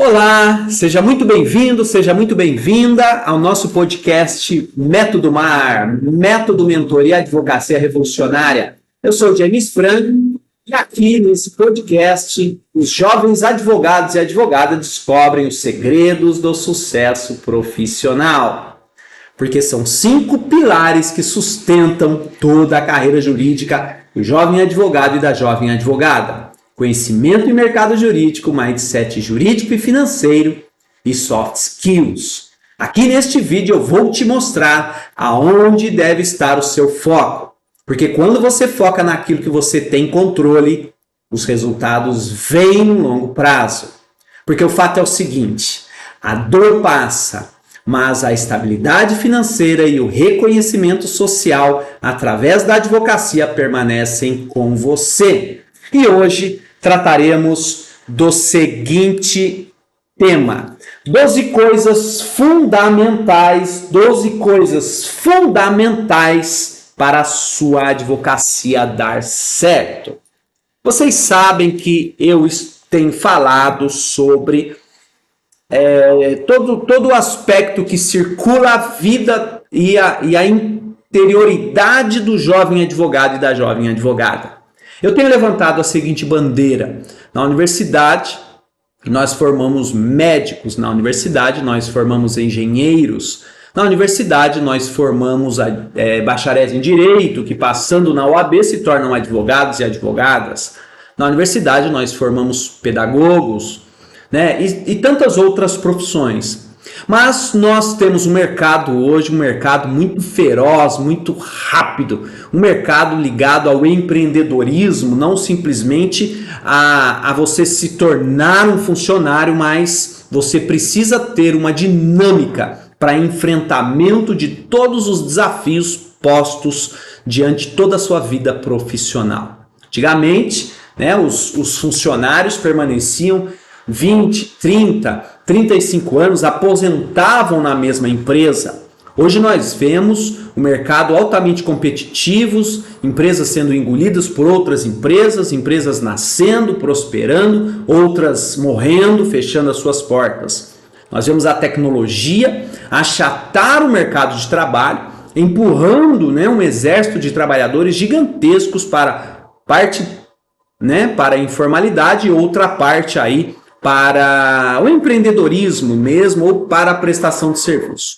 Olá, seja muito bem-vindo, seja muito bem-vinda ao nosso podcast Método MAR, Método Mentoria e Advocacia Revolucionária. Eu sou o James Franco e aqui nesse podcast os jovens advogados e advogadas descobrem os segredos do sucesso profissional. Porque são 5 pilares que sustentam toda a carreira jurídica do jovem advogado e da jovem advogada. Conhecimento em mercado jurídico, mindset jurídico e financeiro e soft skills. Aqui neste vídeo eu vou te mostrar aonde deve estar o seu foco. Porque quando você foca naquilo que você tem controle, os resultados vêm no longo prazo. Porque o fato é o seguinte, a dor passa, mas a estabilidade financeira e o reconhecimento social através da advocacia permanecem com você. E hoje trataremos do seguinte tema: 12 coisas fundamentais para a sua advocacia dar certo. Vocês sabem que eu tenho falado sobre todo o aspecto que circula a vida e a interioridade do jovem advogado e da jovem advogada. Eu tenho levantado a seguinte bandeira. Na universidade, nós formamos médicos. Na universidade, nós formamos engenheiros. Na universidade, nós formamos bacharéis em Direito, que passando na OAB se tornam advogados e advogadas. Na universidade, nós formamos pedagogos, né? E tantas outras profissões. Mas nós temos um mercado hoje, um mercado muito feroz, muito rápido, um mercado ligado ao empreendedorismo, não simplesmente a você se tornar um funcionário, mas você precisa ter uma dinâmica para enfrentamento de todos os desafios postos diante de toda a sua vida profissional. Antigamente, né, os funcionários permaneciam 20, 30, 35 anos, aposentavam na mesma empresa. Hoje nós vemos o mercado altamente competitivo, empresas sendo engolidas por outras empresas, empresas nascendo, prosperando, outras morrendo, fechando as suas portas. Nós vemos a tecnologia achatar o mercado de trabalho, empurrando, né, um exército de trabalhadores gigantescos para para a informalidade e outra parte aí para o empreendedorismo mesmo ou para a prestação de serviço.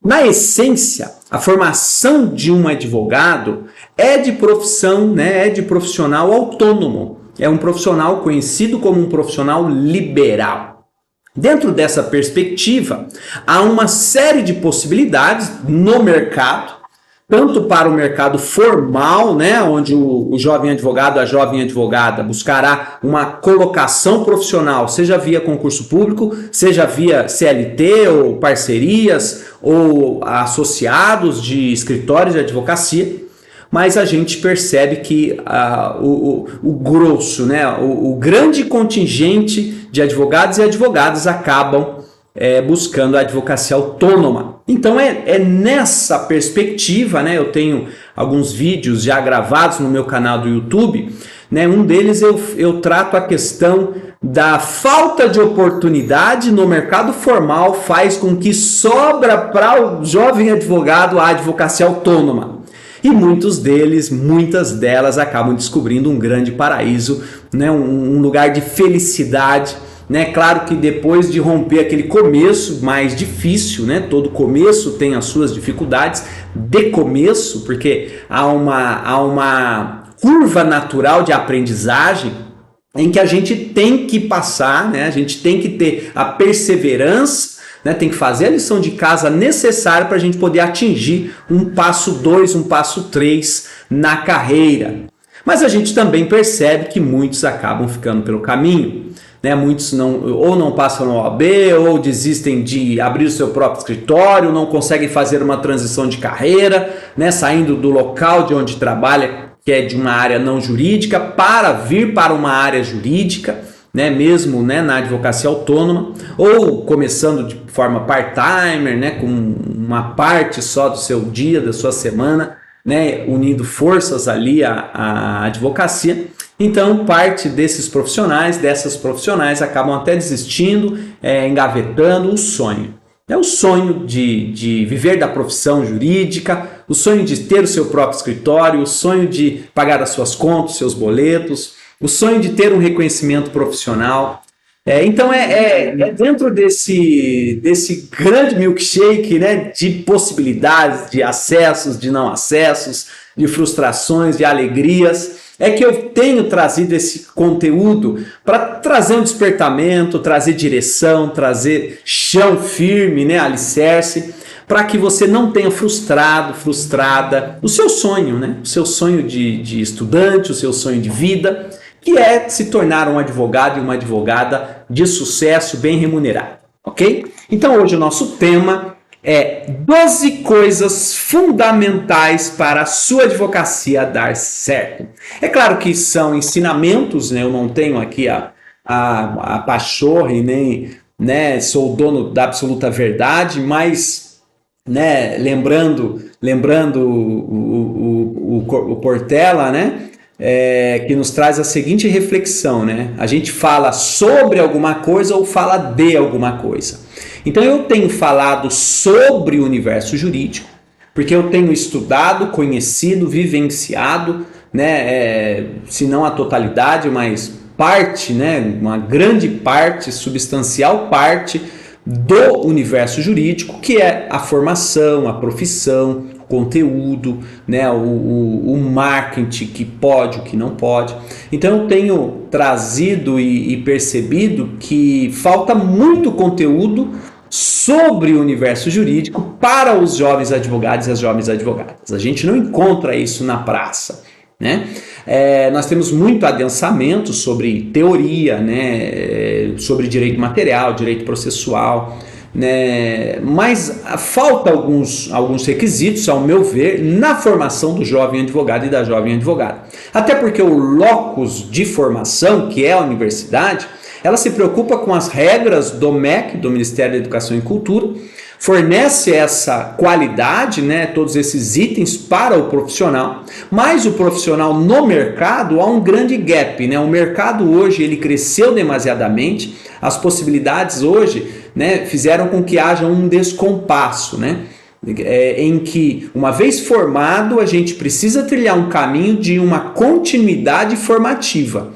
Na essência, a formação de um advogado é de profissão, né, é de profissional autônomo. É um profissional conhecido como um profissional liberal. Dentro dessa perspectiva, há uma série de possibilidades no mercado, tanto para o mercado formal, né, onde o jovem advogado, a jovem advogada buscará uma colocação profissional, seja via concurso público, seja via CLT ou parcerias ou associados de escritórios de advocacia, mas a gente percebe que o grosso, né, o grande contingente de advogados e advogadas acabam buscando a advocacia autônoma. Então é nessa perspectiva, né? Eu tenho alguns vídeos já gravados no meu canal do YouTube, né? Um deles eu trato a questão da falta de oportunidade no mercado formal faz com que sobra para o jovem advogado a advocacia autônoma. E muitas delas acabam descobrindo um grande paraíso, né? Um lugar de felicidade, né? Claro que depois de romper aquele começo mais difícil, né? Todo começo tem as suas dificuldades de começo, porque há uma curva natural de aprendizagem em que a gente tem que passar, né? A gente tem que ter a perseverança, né? Tem que fazer a lição de casa necessária para a gente poder atingir um passo 2, um passo 3 na carreira. Mas a gente também percebe que muitos acabam ficando pelo caminho. Né, muitos não passam no OAB ou desistem de abrir o seu próprio escritório, não conseguem fazer uma transição de carreira, né, saindo do local de onde trabalha, que é de uma área não jurídica, para vir para uma área jurídica, né, mesmo, né, na advocacia autônoma, ou começando de forma part-timer, né, com uma parte só do seu dia, da sua semana, né, unindo forças ali à advocacia. Então, parte dessas profissionais, acabam até desistindo, engavetando o sonho. É o sonho de viver da profissão jurídica, o sonho de ter o seu próprio escritório, o sonho de pagar as suas contas, seus boletos, o sonho de ter um reconhecimento profissional. Então é dentro desse grande milkshake, né, de possibilidades, de acessos, de não acessos, de frustrações, de alegrias, que eu tenho trazido esse conteúdo para trazer um despertamento, trazer direção, trazer chão firme, né, alicerce, para que você não tenha frustrada o seu sonho, né, o seu sonho de estudante, o seu sonho de vida, que é se tornar um advogado e uma advogada de sucesso, bem remunerado, ok? Então hoje o nosso tema é 12 coisas fundamentais para a sua advocacia dar certo. É claro que são ensinamentos, né? Eu não tenho aqui a pachorra e nem, né, sou o dono da absoluta verdade, mas, né, lembrando o Portela, né? Que nos traz a seguinte reflexão, né? A gente fala sobre alguma coisa ou fala de alguma coisa. Então eu tenho falado sobre o universo jurídico, porque eu tenho estudado, conhecido, vivenciado, né? Se não a totalidade, mas parte, né? Uma grande parte, substancial parte do universo jurídico, que é a formação, a profissão, conteúdo, né, o marketing, que pode, o que não pode. Então eu tenho trazido e percebido que falta muito conteúdo sobre o universo jurídico para os jovens advogados e as jovens advogadas. A gente não encontra isso na praça, né? Nós temos muito adensamento sobre teoria, né, sobre direito material, direito processual, né, mas falta alguns requisitos, ao meu ver, na formação do jovem advogado e da jovem advogada. Até porque o locus de formação, que é a universidade, ela se preocupa com as regras do MEC, do Ministério da Educação e Cultura, fornece essa qualidade, né, todos esses itens para o profissional, mas o profissional no mercado há um grande gap, né? O mercado hoje ele cresceu demasiadamente, as possibilidades hoje, né, fizeram com que haja um descompasso, né? Em que, uma vez formado, a gente precisa trilhar um caminho de uma continuidade formativa,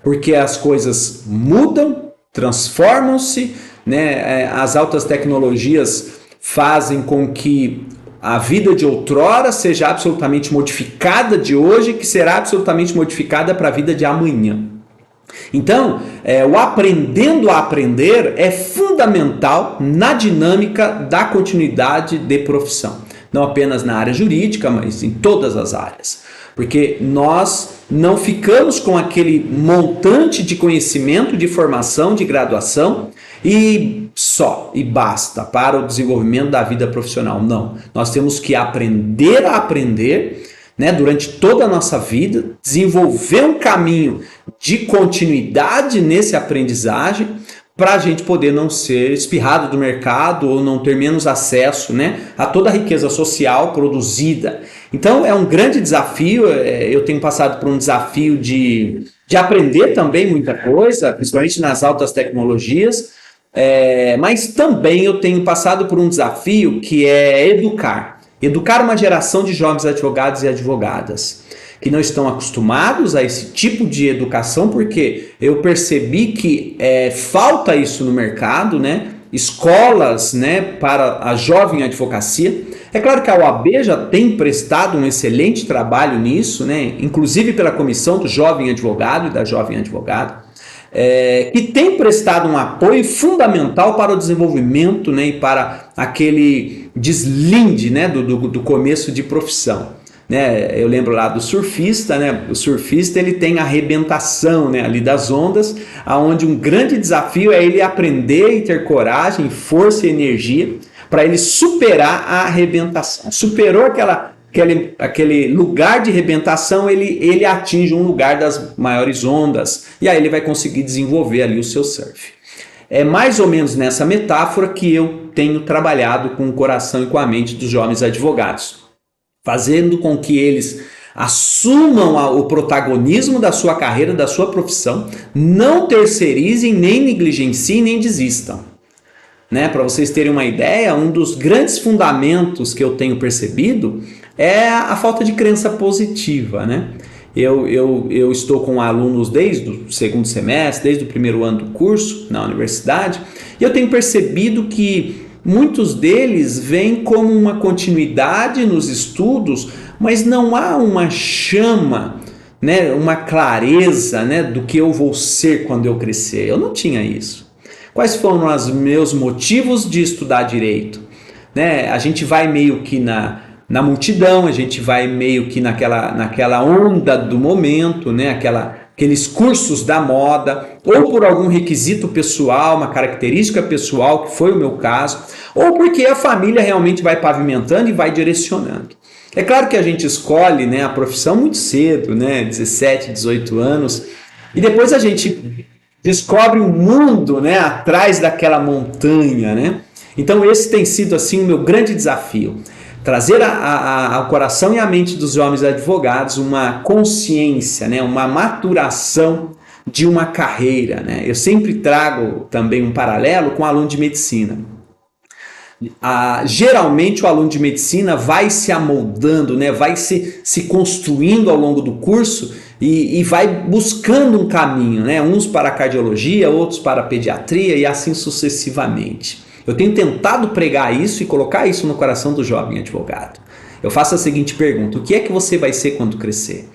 porque as coisas mudam, transformam-se, né? As altas tecnologias fazem com que a vida de outrora seja absolutamente modificada de hoje, que será absolutamente modificada para a vida de amanhã. Então, o aprendendo a aprender é fundamental na dinâmica da continuidade de profissão. Não apenas na área jurídica, mas em todas as áreas. Porque nós não ficamos com aquele montante de conhecimento, de formação, de graduação e basta para o desenvolvimento da vida profissional. Não, nós temos que aprender a aprender, né, durante toda a nossa vida, desenvolver um caminho de continuidade nesse aprendizagem para a gente poder não ser espirrado do mercado ou não ter menos acesso, né, a toda a riqueza social produzida. Então é um grande desafio, eu tenho passado por um desafio de aprender também muita coisa, principalmente nas altas tecnologias, mas também eu tenho passado por um desafio que é educar uma geração de jovens advogados e advogadas que não estão acostumados a esse tipo de educação, porque eu percebi que falta isso no mercado, né? Escolas, né, para a jovem advocacia. É claro que a OAB já tem prestado um excelente trabalho nisso, né? Inclusive pela comissão do jovem advogado e da jovem advogada, que tem prestado um apoio fundamental para o desenvolvimento, né, e para aquele deslinde, né, do começo de profissão. Né? Eu lembro lá do surfista, né? O surfista ele tem a arrebentação, né, ali das ondas, onde um grande desafio é ele aprender e ter coragem, força e energia para ele superar a arrebentação. Superou aquele lugar de arrebentação, ele atinge um lugar das maiores ondas e aí ele vai conseguir desenvolver ali o seu surf. É mais ou menos nessa metáfora que eu tenho trabalhado com o coração e com a mente dos jovens advogados, fazendo com que eles Assumam o protagonismo da sua carreira, da sua profissão, não terceirizem, nem negligenciem, nem desistam. Né? Para vocês terem uma ideia, um dos grandes fundamentos que eu tenho percebido é a falta de crença positiva. Né? Eu estou com alunos desde o segundo semestre, desde o primeiro ano do curso na universidade, e eu tenho percebido que muitos deles vêm como uma continuidade nos estudos, mas não há uma chama, né, uma clareza, né, do que eu vou ser quando eu crescer. Eu não tinha isso. Quais foram os meus motivos de estudar direito? Né, a gente vai meio que na multidão, a gente vai meio que naquela onda do momento, né, aqueles cursos da moda, ou por algum requisito pessoal, uma característica pessoal, que foi o meu caso, ou porque a família realmente vai pavimentando e vai direcionando. É claro que a gente escolhe, né, a profissão muito cedo, né, 17, 18 anos, e depois a gente descobre um mundo, né, atrás daquela montanha, né? Então esse tem sido assim o meu grande desafio. Trazer ao coração e à mente dos jovens advogados uma consciência, né, uma maturação de uma carreira. Né? Eu sempre trago também um paralelo com o aluno de medicina. Geralmente o aluno de medicina vai se amoldando, né, vai se construindo ao longo do curso e vai buscando um caminho, né, uns para a cardiologia, outros para a pediatria e assim sucessivamente. Eu tenho tentado pregar isso e colocar isso no coração do jovem advogado. Eu faço a seguinte pergunta: o que é que você vai ser quando crescer?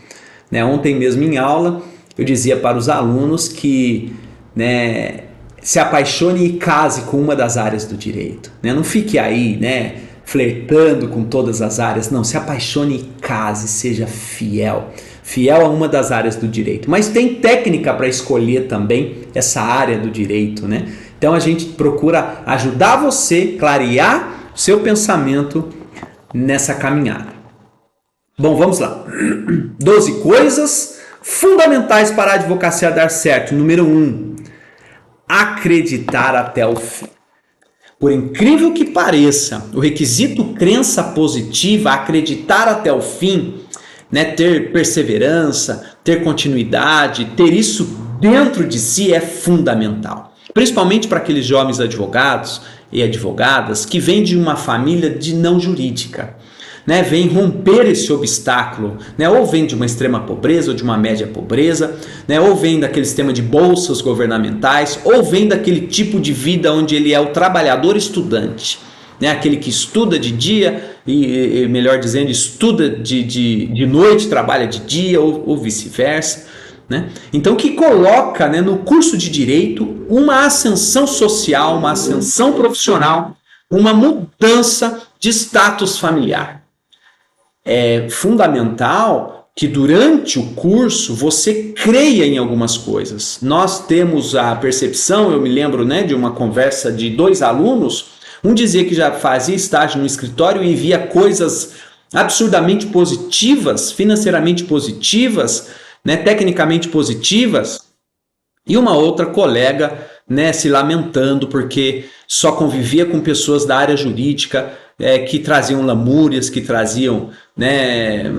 Né, ontem mesmo em aula eu dizia para os alunos que, né, se apaixone e case com uma das áreas do direito. Né? Não fique aí, né, flertando com todas as áreas. Não, se apaixone e case, seja fiel. Fiel a uma das áreas do direito. Mas tem técnica para escolher também essa área do direito, né? Então a gente procura ajudar você a clarear o seu pensamento nessa caminhada. Bom, vamos lá. 12 coisas fundamentais para a advocacia dar certo. Número 1. Acreditar até o fim. Por incrível que pareça, o requisito crença positiva, acreditar até o fim, né, ter perseverança, ter continuidade, ter isso dentro de si é fundamental. Principalmente para aqueles jovens advogados e advogadas que vêm de uma família de não jurídica. Né, vem romper esse obstáculo, né, ou vem de uma extrema pobreza ou de uma média pobreza, né, ou vem daquele sistema de bolsas governamentais, ou vem daquele tipo de vida onde ele é o trabalhador estudante, né, aquele que estuda de dia e melhor dizendo, estuda de noite, trabalha de dia ou vice-versa. Né? Então que coloca, né, no curso de Direito uma ascensão social, uma ascensão profissional, uma mudança de status familiar. É fundamental que durante o curso você creia em algumas coisas. Nós temos a percepção, eu me lembro, né, de uma conversa de 2 alunos, um dizia que já fazia estágio no escritório e via coisas absurdamente positivas, financeiramente positivas, né, tecnicamente positivas, e uma outra colega, né, se lamentando porque só convivia com pessoas da área jurídica que traziam lamúrias, que traziam, né,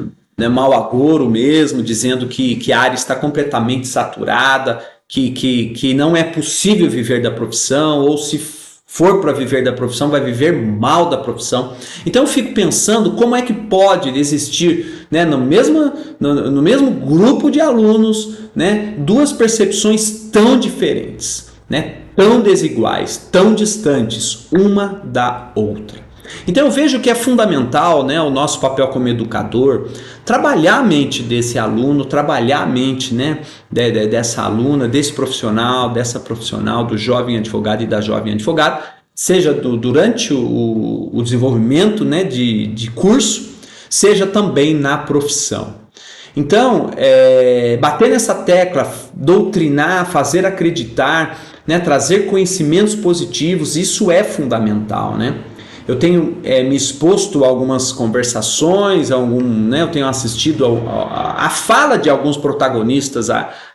mau agouro mesmo, dizendo que a área está completamente saturada, que não é possível viver da profissão, ou se for para viver da profissão, vai viver mal da profissão. Então eu fico pensando como é que pode existir, né, no mesmo grupo de alunos, né, 2 percepções tão diferentes, né, tão desiguais, tão distantes uma da outra. Então eu vejo que é fundamental, né, o nosso papel como educador, trabalhar a mente desse aluno, trabalhar a mente, né, dessa aluna, desse profissional, dessa profissional, do jovem advogado e da jovem advogada, seja durante o desenvolvimento, né, de curso, seja também na profissão. Então, bater nessa tecla, doutrinar, fazer acreditar, né, trazer conhecimentos positivos, isso é fundamental, né? Eu tenho me exposto a algumas conversações, né, eu tenho assistido a fala de alguns protagonistas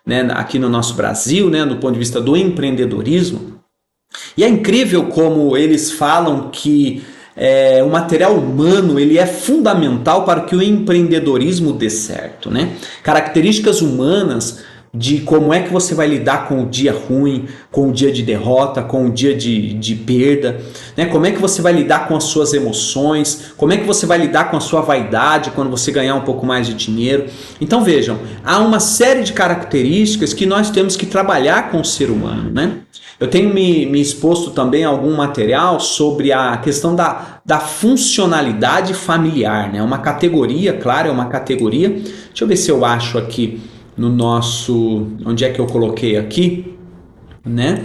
né, aqui no nosso Brasil, né, do ponto de vista do empreendedorismo, e é incrível como eles falam que o material humano ele é fundamental para que o empreendedorismo dê certo, né? Características humanas de como é que você vai lidar com o dia ruim, com o dia de derrota, com o dia de perda, né? Como é que você vai lidar com as suas emoções, como é que você vai lidar com a sua vaidade quando você ganhar um pouco mais de dinheiro. Então vejam, há uma série de características que nós temos que trabalhar com o ser humano, né? Eu tenho me exposto também a algum material sobre a questão da funcionalidade familiar, né? Uma categoria, claro, é uma categoria. Deixa eu ver se eu acho aqui no nosso... Onde é que eu coloquei aqui, né?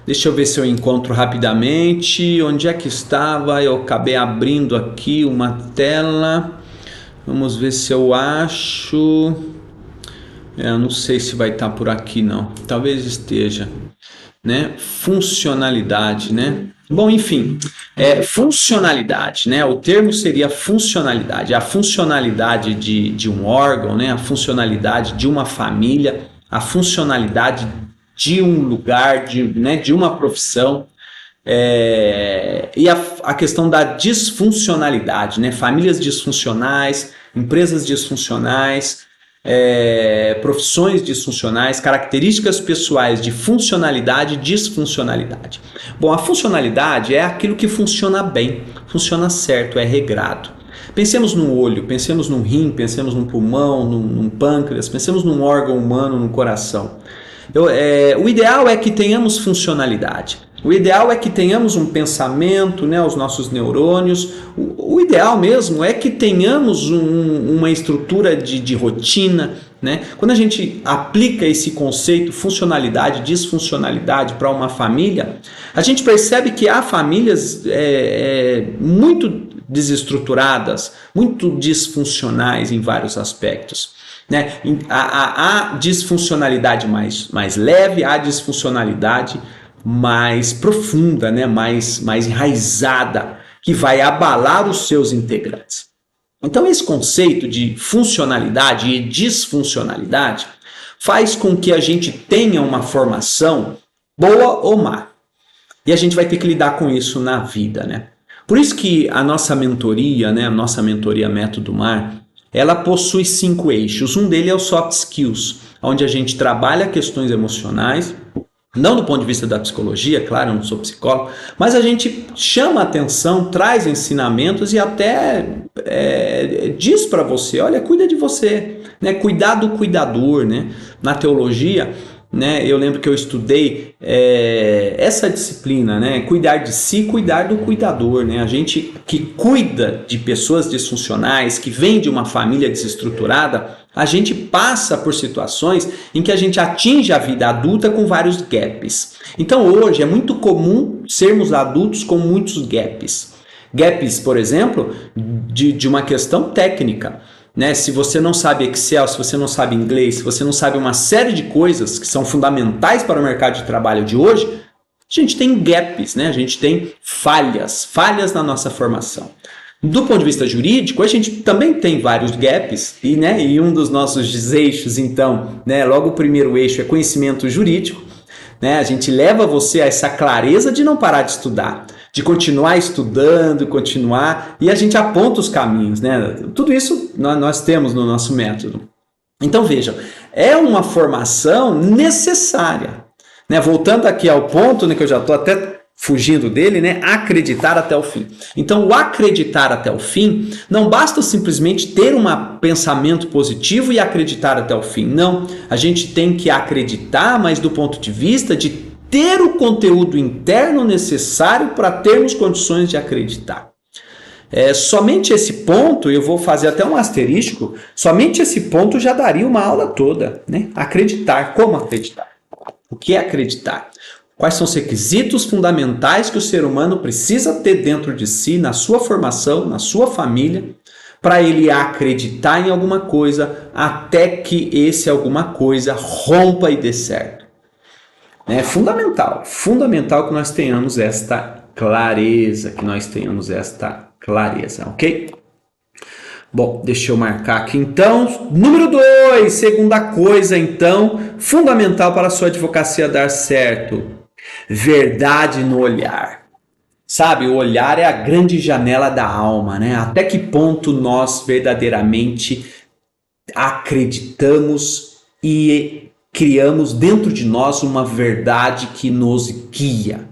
Deixa eu ver se eu encontro rapidamente. Onde é que estava? Eu acabei abrindo aqui uma tela. Vamos ver se eu acho. Eu não sei se vai estar por aqui, não. Talvez esteja, né? Funcionalidade, né? Bom, enfim, funcionalidade, né? O termo seria funcionalidade, a funcionalidade de um órgão, né? A funcionalidade de uma família, a funcionalidade de um lugar, de uma profissão, e a questão da disfuncionalidade, né? Famílias disfuncionais, empresas disfuncionais, profissões disfuncionais, características pessoais de funcionalidade e disfuncionalidade. Bom, a funcionalidade é aquilo que funciona bem, funciona certo, é regrado. Pensemos no olho, pensemos num rim, pensemos num pulmão, num pâncreas, pensemos num órgão humano, num coração. O ideal é que tenhamos funcionalidade. O ideal é que tenhamos um pensamento, né, os nossos neurônios. O ideal mesmo é que tenhamos uma estrutura de rotina, né? Quando a gente aplica esse conceito funcionalidade, disfuncionalidade para uma família, a gente percebe que há famílias muito desestruturadas, muito disfuncionais em vários aspectos, né? A disfuncionalidade mais leve, a disfuncionalidade mais profunda, né? mais enraizada, que vai abalar os seus integrantes. Então esse conceito de funcionalidade e disfuncionalidade faz com que a gente tenha uma formação boa ou má. E a gente vai ter que lidar com isso na vida, né? Por isso que a nossa mentoria, né? A nossa mentoria Método Mar, ela possui 5 eixos. Um deles é o Soft Skills, onde a gente trabalha questões emocionais, não do ponto de vista da psicologia, claro, eu não sou psicólogo, mas a gente chama atenção, traz ensinamentos e até diz para você, olha, cuida de você, né? Cuidar do cuidador, né? Na teologia, né, eu lembro que eu estudei essa disciplina, né, cuidar de si, cuidar do cuidador, né, a gente que cuida de pessoas disfuncionais, que vem de uma família desestruturada, a gente passa por situações em que a gente atinge a vida adulta com vários gaps. Então hoje é muito comum sermos adultos com muitos gaps. Gaps, por exemplo, de uma questão técnica. Né? Se você não sabe Excel, se você não sabe inglês, se você não sabe uma série de coisas que são fundamentais para o mercado de trabalho de hoje, a gente tem gaps, né? A gente tem falhas na nossa formação. Do ponto de vista jurídico, a gente também tem vários gaps e um dos nossos eixos, então, né, logo o primeiro eixo é conhecimento jurídico, né? A gente leva você a essa clareza de não parar de estudar, de continuar estudando, e a gente aponta os caminhos, né? Tudo isso nós temos no nosso método. Então vejam, é uma formação necessária, né? Voltando aqui ao ponto, né, que eu já estou até fugindo dele, né? Acreditar até o fim. Então o acreditar até o fim não basta simplesmente ter um pensamento positivo e acreditar até o fim. Não, a gente tem que acreditar, mas do ponto de vista de ter o conteúdo interno necessário para termos condições de acreditar. Somente esse ponto, eu vou fazer até um asterisco, somente esse ponto já daria uma aula toda, né? Acreditar, como acreditar? O que é acreditar? Quais são os requisitos fundamentais que o ser humano precisa ter dentro de si, na sua formação, na sua família, para ele acreditar em alguma coisa até que esse alguma coisa rompa e dê certo. É fundamental que nós tenhamos esta clareza, ok? Bom, deixa eu marcar aqui então. Número 2, segunda coisa então, fundamental para a sua advocacia dar certo. Verdade no olhar. Sabe, o olhar é a grande janela da alma, né? Até que ponto nós verdadeiramente acreditamos e criamos dentro de nós uma verdade que nos guia.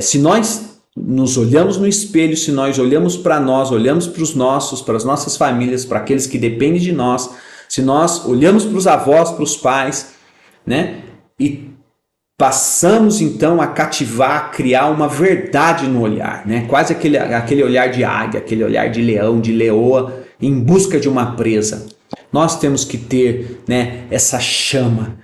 Se nós nos olhamos no espelho, se nós olhamos para nós, olhamos para os nossos, para as nossas famílias, para aqueles que dependem de nós, se nós olhamos para os avós, para os pais, né? E passamos então a cativar, a criar uma verdade no olhar, né? Quase aquele olhar de águia, aquele olhar de leão, de leoa, em busca de uma presa. Nós temos que ter, né, essa chama,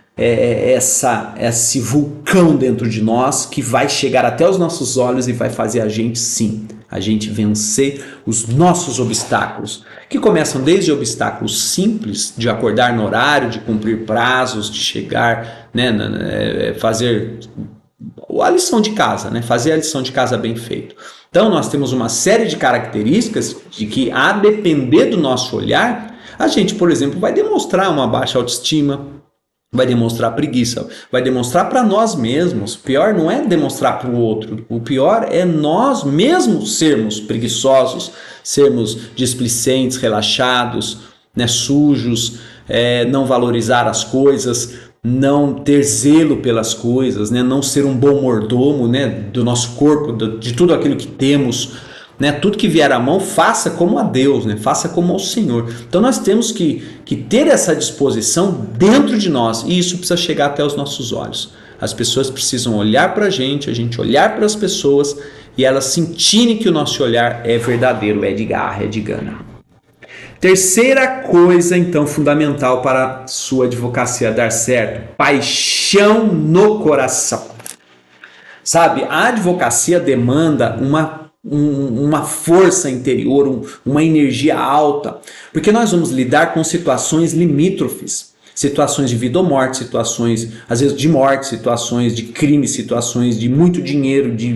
esse vulcão dentro de nós que vai chegar até os nossos olhos e vai fazer a gente vencer os nossos obstáculos, que começam desde obstáculos simples, de acordar no horário, de cumprir prazos, de chegar, né, fazer a lição de casa, né, fazer a lição de casa bem feito. Então nós temos uma série de características de que, a depender do nosso olhar, a gente, por exemplo, vai demonstrar uma baixa autoestima, vai demonstrar preguiça, vai demonstrar para nós mesmos. O pior não é demonstrar para o outro, o pior é nós mesmos sermos preguiçosos, sermos displicentes, relaxados, né, sujos, não valorizar as coisas, não ter zelo pelas coisas, né, não ser um bom mordomo, né, do nosso corpo, de tudo aquilo que temos. Né, tudo que vier à mão, faça como a Deus, né, faça como ao Senhor. Então nós temos que ter essa disposição dentro de nós, e isso precisa chegar até os nossos olhos. As pessoas precisam olhar para a gente olhar para as pessoas, e elas sentirem que o nosso olhar é verdadeiro, é de garra, é de gana. Terceira coisa, então, fundamental para a sua advocacia dar certo: paixão no coração. Sabe, a advocacia demanda uma força interior, uma energia alta, porque nós vamos lidar com situações limítrofes, situações de vida ou morte, situações às vezes de morte, situações de crime, situações de muito dinheiro, de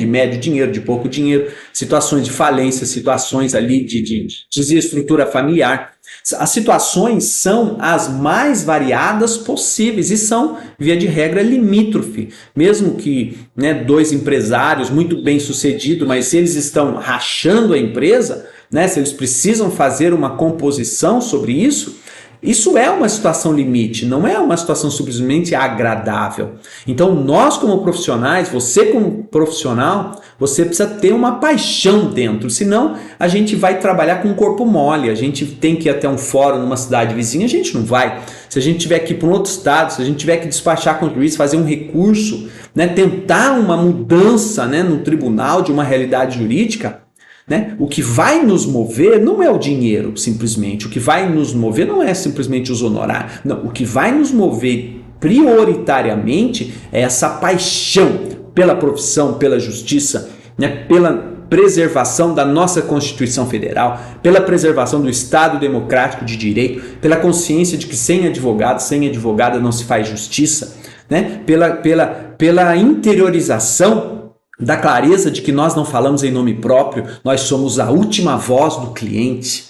médio dinheiro, de pouco dinheiro, situações de falência, situações ali de desestrutura familiar. As situações são as mais variadas possíveis e são, via de regra, limítrofe. Mesmo que, né, dois empresários muito bem sucedidos, mas se eles estão rachando a empresa, né, se eles precisam fazer uma composição sobre isso, isso é uma situação limite, não é uma situação simplesmente agradável. Então nós como profissionais, você como profissional, você precisa ter uma paixão dentro, senão a gente vai trabalhar com o corpo mole, a gente tem que ir até um fórum numa cidade vizinha, a gente não vai. Se a gente tiver que ir para um outro estado, se a gente tiver que despachar com o juiz, fazer um recurso, né, tentar uma mudança, né, no tribunal de uma realidade jurídica, né? O que vai nos mover não é o dinheiro, simplesmente. O que vai nos mover não é simplesmente os honorários. Não, o que vai nos mover prioritariamente é essa paixão pela profissão, pela justiça, né? Pela preservação da nossa Constituição Federal, pela preservação do Estado democrático de direito, pela consciência de que sem advogado, sem advogada não se faz justiça, né? Pela interiorização da clareza de que nós não falamos em nome próprio, nós somos a última voz do cliente,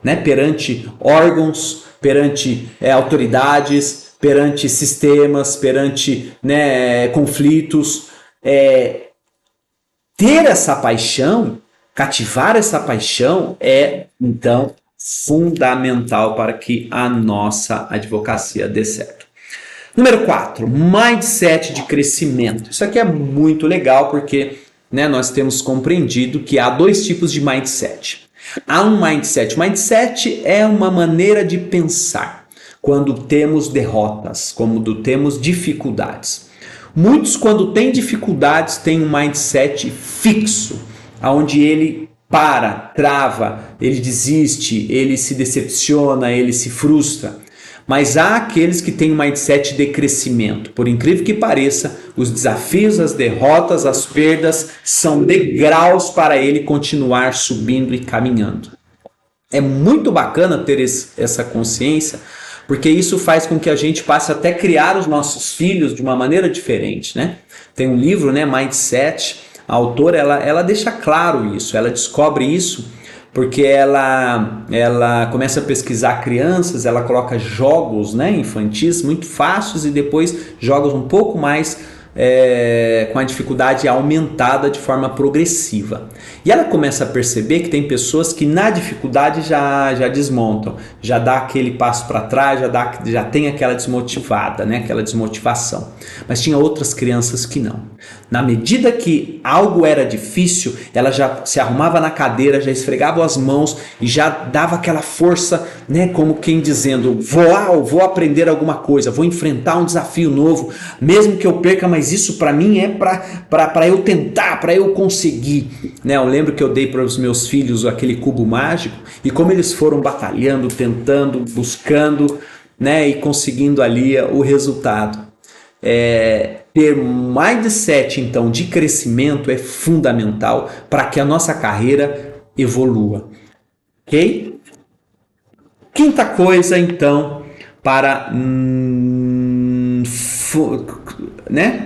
né? Perante órgãos, perante autoridades, perante sistemas, perante, né, conflitos. Ter essa paixão, cativar essa paixão é, então, fundamental para que a nossa advocacia dê certo. Número 4, mindset de crescimento. Isso aqui é muito legal porque, né, nós temos compreendido que há dois tipos de mindset. Há um mindset. Mindset é uma maneira de pensar quando temos derrotas, quando temos dificuldades. Muitos, quando têm dificuldades, têm um mindset fixo, onde ele trava, ele desiste, ele se decepciona, ele se frustra. Mas há aqueles que têm um mindset de crescimento. Por incrível que pareça, os desafios, as derrotas, as perdas são degraus para ele continuar subindo e caminhando. É muito bacana ter essa consciência, porque isso faz com que a gente passe até criar os nossos filhos de uma maneira diferente, né? Tem um livro, né, Mindset, a autora ela deixa claro isso, ela descobre isso, porque ela começa a pesquisar crianças, ela coloca jogos, né, infantis muito fáceis e depois jogos um pouco mais com a dificuldade aumentada de forma progressiva. E ela começa a perceber que tem pessoas que na dificuldade já desmontam, já dá aquele passo para trás, já tem aquela desmotivada, né? Aquela desmotivação. Mas tinha outras crianças que não. Na medida que algo era difícil, ela já se arrumava na cadeira, já esfregava as mãos e já dava aquela força, né? Como quem dizendo, vou aprender alguma coisa, vou enfrentar um desafio novo, mesmo que eu perca, mas isso para mim é para eu tentar, para eu conseguir, né? Eu lembro que eu dei para os meus filhos aquele cubo mágico e como eles foram batalhando, tentando, buscando, né? E conseguindo ali o resultado. Ter mindset então de crescimento é fundamental para que a nossa carreira evolua, ok? Quinta coisa então para né?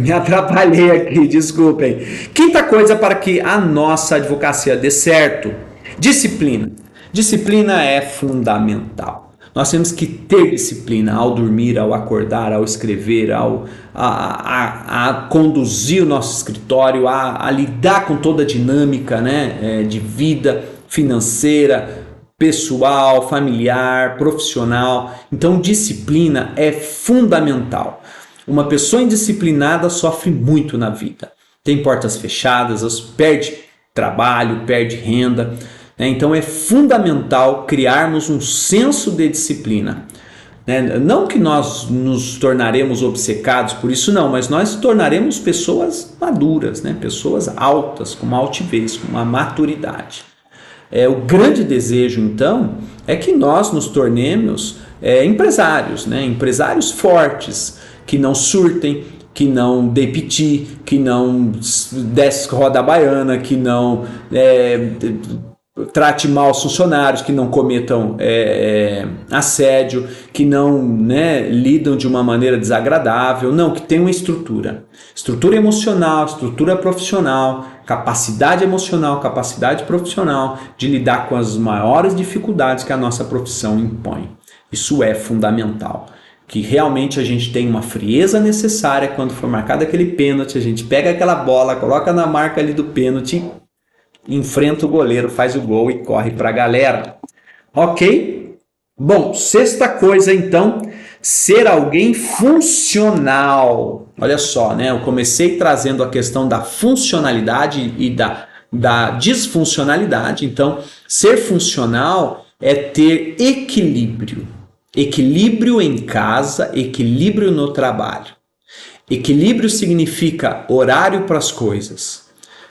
Me atrapalhei aqui, desculpem. Quinta coisa para que a nossa advocacia dê certo: disciplina. Disciplina é fundamental. Nós temos que ter disciplina ao dormir, ao acordar, ao escrever, a conduzir o nosso escritório, a lidar com toda a dinâmica, né, de vida financeira, pessoal, familiar, profissional. Então, disciplina é fundamental. Uma pessoa indisciplinada sofre muito na vida. Tem portas fechadas, perde trabalho, perde renda. Então é fundamental criarmos um senso de disciplina. Não que nós nos tornaremos obcecados por isso, não, mas nós tornaremos pessoas maduras, né? Pessoas altas, com uma altivez, com uma maturidade. O grande desejo, então, é que nós nos tornemos empresários, né? Empresários fortes, que não surtem, que não dê piti, que não desce roda baiana, que não trate mal os funcionários, que não cometam assédio, que não, né, lidam de uma maneira desagradável, não, que tem uma estrutura emocional, estrutura profissional, capacidade emocional, capacidade profissional de lidar com as maiores dificuldades que a nossa profissão impõe. Isso é fundamental. Que realmente a gente tem uma frieza necessária quando for marcado aquele pênalti, a gente pega aquela bola, coloca na marca ali do pênalti, enfrenta o goleiro, faz o gol e corre para a galera. Ok? Bom, sexta coisa então, ser alguém funcional. Olha só, né? Eu comecei trazendo a questão da funcionalidade e da disfuncionalidade. Então, ser funcional é ter equilíbrio. Equilíbrio em casa, equilíbrio no trabalho. Equilíbrio significa horário para as coisas,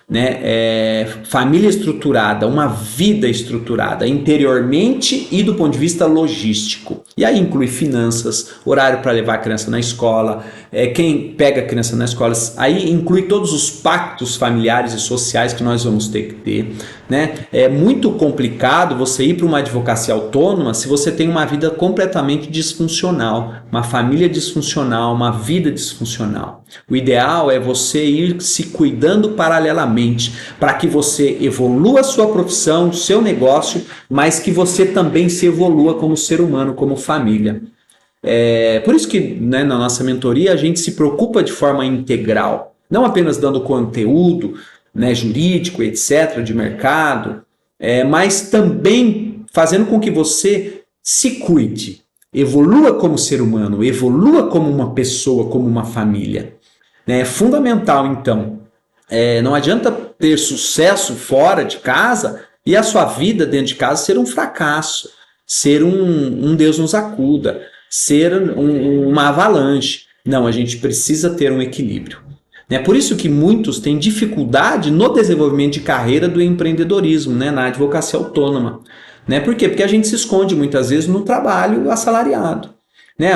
né? Família estruturada, uma vida estruturada interiormente e do ponto de vista logístico. E aí inclui finanças, horário para levar a criança na escola, quem pega a criança na escola, aí inclui todos os pactos familiares e sociais que nós vamos ter que ter, né? É muito complicado você ir para uma advocacia autônoma se você tem uma vida completamente disfuncional, uma família disfuncional, uma vida disfuncional. O ideal é você ir se cuidando paralelamente para que você evolua a sua profissão, seu negócio, mas que você também se evolua como ser humano, como família. Por isso que, né, na nossa mentoria a gente se preocupa de forma integral, não apenas dando conteúdo, né, jurídico, etc., de mercado, mas também fazendo com que você se cuide, evolua como ser humano, evolua como uma pessoa, como uma família. É fundamental, então. Não adianta ter sucesso fora de casa e a sua vida dentro de casa ser um fracasso, ser um Deus nos acuda, ser uma avalanche. Não, a gente precisa ter um equilíbrio. É por isso que muitos têm dificuldade no desenvolvimento de carreira do empreendedorismo, né, na advocacia autônoma. Por quê? Porque a gente se esconde muitas vezes no trabalho assalariado,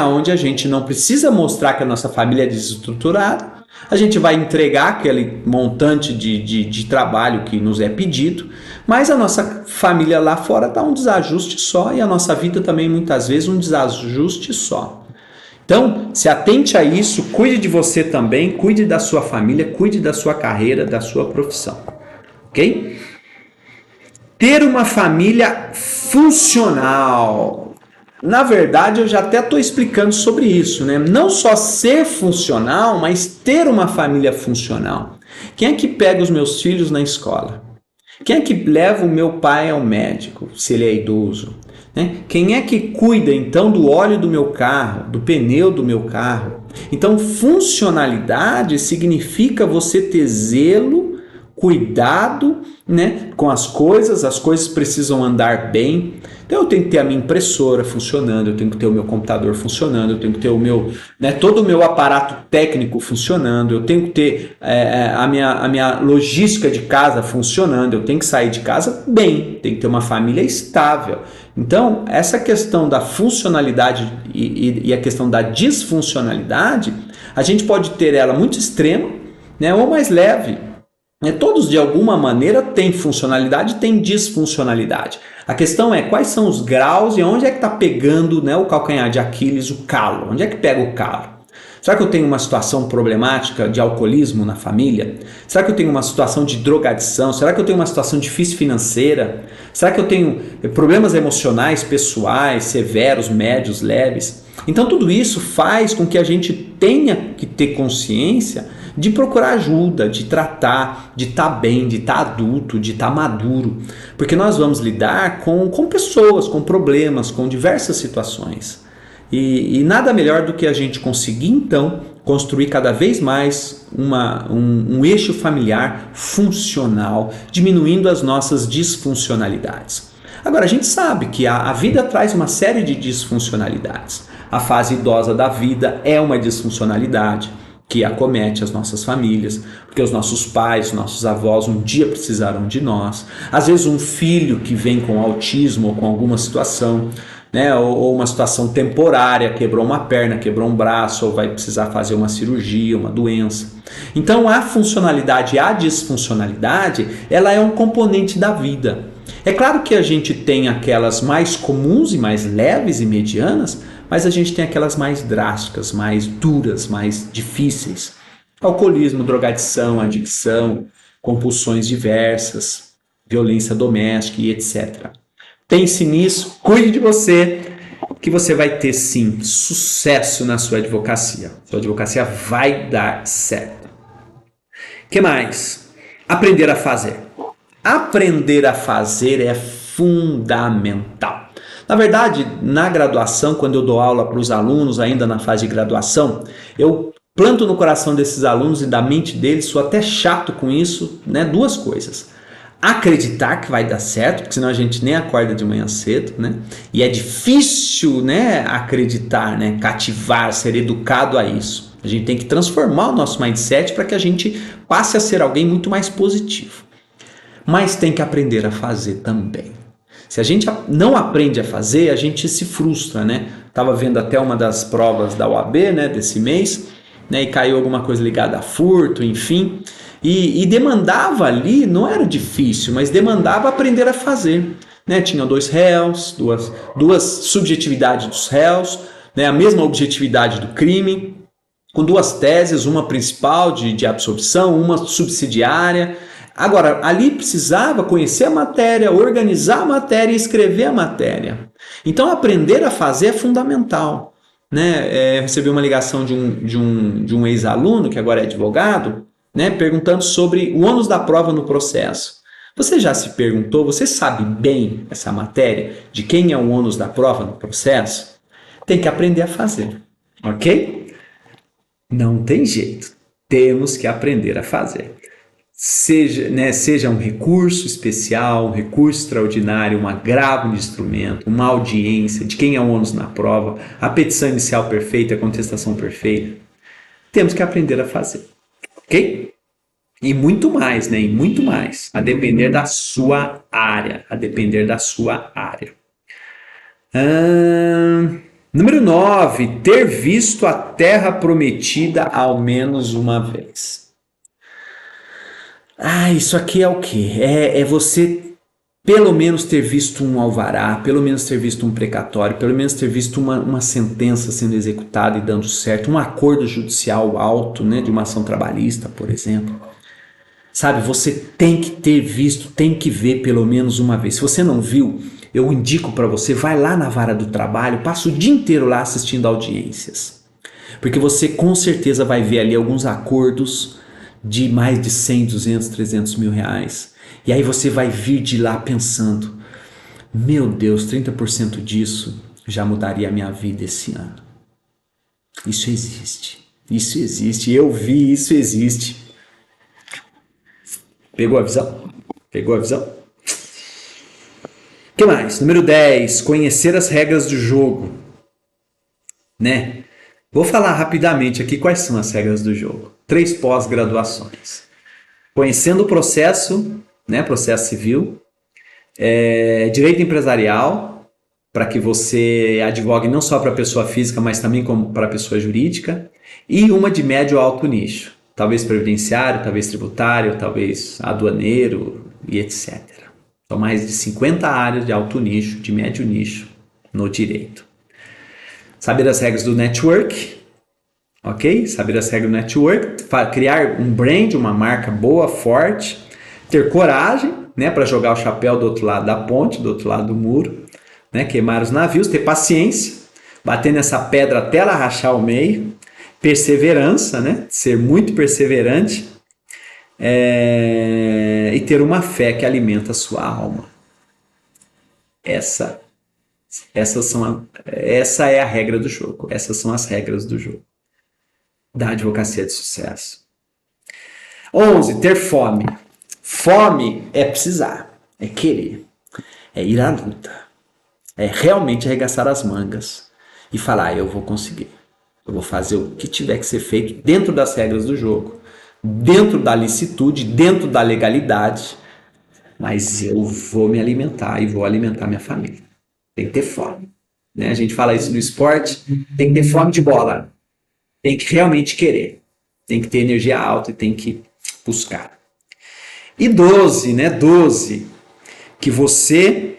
onde a gente não precisa mostrar que a nossa família é desestruturada, a gente vai entregar aquele montante de trabalho que nos é pedido, mas a nossa família lá fora está um desajuste só e a nossa vida também muitas vezes um desajuste só. Então, se atente a isso, cuide de você também, cuide da sua família, cuide da sua carreira, da sua profissão, ok? Ter uma família funcional. Na verdade, eu já até estou explicando sobre isso, né? Não só ser funcional, mas ter uma família funcional. Quem é que pega os meus filhos na escola? Quem é que leva o meu pai ao médico, se ele é idoso? Né? Quem é que cuida, então, do óleo do meu carro, do pneu do meu carro? Então, funcionalidade significa você ter zelo, cuidado, né, com as coisas precisam andar bem. Então eu tenho que ter a minha impressora funcionando, eu tenho que ter o meu computador funcionando, eu tenho que ter o meu, né, todo o meu aparato técnico funcionando, eu tenho que ter a minha logística de casa funcionando, eu tenho que sair de casa bem, tenho que ter uma família estável. Então, essa questão da funcionalidade e a questão da disfuncionalidade, a gente pode ter ela muito extrema, né, ou mais leve. Todos, de alguma maneira, têm funcionalidade e têm disfuncionalidade. A questão é quais são os graus e onde é que está pegando, né, o calcanhar de Aquiles, o calo. Onde é que pega o calo? Será que eu tenho uma situação problemática de alcoolismo na família? Será que eu tenho uma situação de drogadição? Será que eu tenho uma situação difícil financeira? Será que eu tenho problemas emocionais, pessoais, severos, médios, leves? Então tudo isso faz com que a gente tenha que ter consciência de procurar ajuda, de tratar, de estar bem, de estar adulto, de estar maduro. Porque nós vamos lidar com pessoas, com problemas, com diversas situações. E nada melhor do que a gente conseguir, então, construir cada vez mais um eixo familiar funcional, diminuindo as nossas disfuncionalidades. Agora, a gente sabe que a vida traz uma série de disfuncionalidades. A fase idosa da vida é uma disfuncionalidade que acomete as nossas famílias, porque os nossos pais, nossos avós um dia precisaram de nós. Às vezes um filho que vem com autismo ou com alguma situação, né, ou uma situação temporária, quebrou uma perna, quebrou um braço, ou vai precisar fazer uma cirurgia, uma doença. Então a funcionalidade e a disfuncionalidade, ela é um componente da vida. É claro que a gente tem aquelas mais comuns e mais leves e medianas, mas a gente tem aquelas mais drásticas, mais duras, mais difíceis. Alcoolismo, drogadição, adicção, compulsões diversas, violência doméstica e etc. Pense nisso, cuide de você, que você vai ter sim sucesso na sua advocacia. Sua advocacia vai dar certo. O que mais? Aprender a fazer. Aprender a fazer é fundamental. Na verdade, na graduação, quando eu dou aula para os alunos, ainda na fase de graduação, eu planto no coração desses alunos e da mente deles, sou até chato com isso, né? Duas coisas. Acreditar que vai dar certo, porque senão a gente nem acorda de manhã cedo, né? E é difícil, né, acreditar, né, cativar, ser educado a isso. A gente tem que transformar o nosso mindset para que a gente passe a ser alguém muito mais positivo. Mas tem que aprender a fazer também. Se a gente não aprende a fazer, a gente se frustra, né? Estava vendo até uma das provas da OAB, né, desse mês, né, e caiu alguma coisa ligada a furto, enfim. E demandava ali, não era difícil, mas demandava aprender a fazer. Né? Tinha dois réus, duas subjetividades dos réus, né? A mesma objetividade do crime, com duas teses, uma principal de absorção, uma subsidiária. Agora, ali precisava conhecer a matéria, organizar a matéria e escrever a matéria. Então, aprender a fazer é fundamental. Né? Recebi uma ligação de um ex-aluno, que agora é advogado, né? Perguntando sobre o ônus da prova no processo. Você já se perguntou, você sabe bem essa matéria, de quem é o ônus da prova no processo? Tem que aprender a fazer, ok? Não tem jeito, temos que aprender a fazer. Seja um recurso especial, um recurso extraordinário, um agravo de instrumento, uma audiência, de quem é o ônus na prova, a petição inicial perfeita, a contestação perfeita. Temos que aprender a fazer, ok? E muito mais, né? E muito mais, a depender da sua área, Número 9, ter visto a terra prometida ao menos uma vez. Isso aqui é o quê? É você pelo menos ter visto um alvará, pelo menos ter visto um precatório, pelo menos ter visto uma sentença sendo executada e dando certo, um acordo judicial alto, né, de uma ação trabalhista, por exemplo. Sabe, você tem que ter visto, tem que ver pelo menos uma vez. Se você não viu, eu indico para você, vai lá na vara do trabalho, passa o dia inteiro lá assistindo audiências. Porque você com certeza vai ver ali alguns acordos de mais de 100, 200, 300 mil reais. E aí você vai vir de lá pensando, meu Deus, 30% disso já mudaria a minha vida esse ano. Isso existe, eu vi, isso existe. Pegou a visão? Pegou a visão? O que mais? Número 10, conhecer as regras do jogo. Né? Vou falar rapidamente aqui quais são as regras do jogo. 3 pós-graduações. Conhecendo o processo, né, processo civil, direito empresarial, para que você advogue não só para a pessoa física, mas também para a pessoa jurídica, e uma de médio a alto nicho, talvez previdenciário, talvez tributário, talvez aduaneiro e etc. São mais de 50 áreas de alto nicho, de médio nicho no direito. Saber as regras do network, ok? Saber as regras do network, criar um brand, uma marca boa, forte, ter coragem, né, para jogar o chapéu do outro lado da ponte, do outro lado do muro, né, queimar os navios, ter paciência, bater nessa pedra até ela rachar o meio, perseverança, né, ser muito perseverante, e ter uma fé que alimenta a sua alma. Essa é a regra do jogo. Essas são as regras do jogo da advocacia de sucesso. 11. Ter fome. Fome é precisar, é querer, é ir à luta, é realmente arregaçar as mangas e falar, eu vou conseguir, eu vou fazer o que tiver que ser feito dentro das regras do jogo, dentro da licitude, dentro da legalidade, mas eu vou me alimentar e vou alimentar minha família. Tem que ter fome, né? A gente fala isso no esporte, tem que ter fome de bola, tem que realmente querer, tem que ter energia alta e tem que buscar. E 12, né? 12, que você...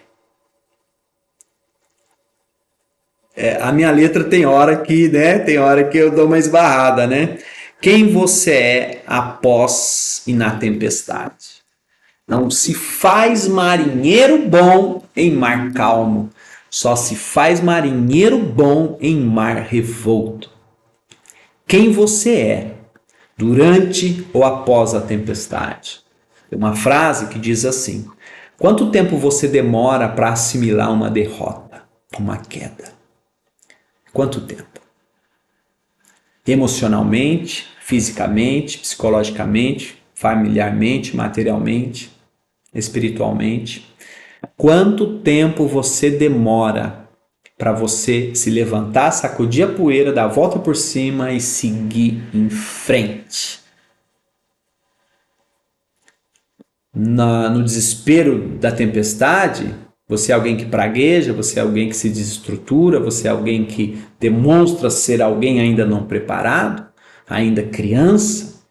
a minha letra tem hora que, né? Tem hora que eu dou uma esbarrada, né? Quem você é após e na tempestade. Não se faz marinheiro bom em mar calmo, só se faz marinheiro bom em mar revolto. Quem você é durante ou após a tempestade. Tem uma frase que diz assim, quanto tempo você demora para assimilar uma derrota, uma queda? Quanto tempo? Emocionalmente, fisicamente, psicologicamente, familiarmente, materialmente, espiritualmente. Quanto tempo você demora para você se levantar, sacudir a poeira, dar a volta por cima e seguir em frente? No desespero da tempestade, você é alguém que pragueja, você é alguém que se desestrutura, você é alguém que demonstra ser alguém ainda não preparado, ainda criança?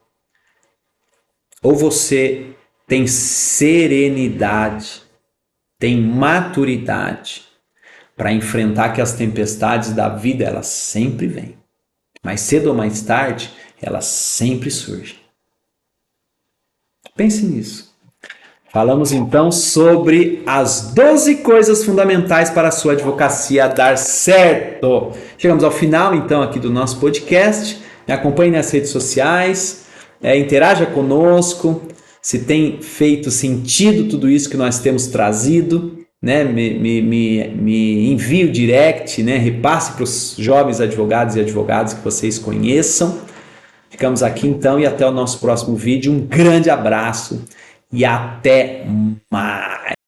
Ou você tem serenidade, tem maturidade para enfrentar que as tempestades da vida, elas sempre vêm. Mais cedo ou mais tarde, elas sempre surgem. Pense nisso. Falamos então sobre as 12 coisas fundamentais para a sua advocacia dar certo. Chegamos ao final então aqui do nosso podcast. Me acompanhe nas redes sociais, interaja conosco. Se tem feito sentido tudo isso que nós temos trazido, né? Me envie o direct, né? Repasse para os jovens advogados e advogadas que vocês conheçam. Ficamos aqui então e até o nosso próximo vídeo. Um grande abraço. E até mais.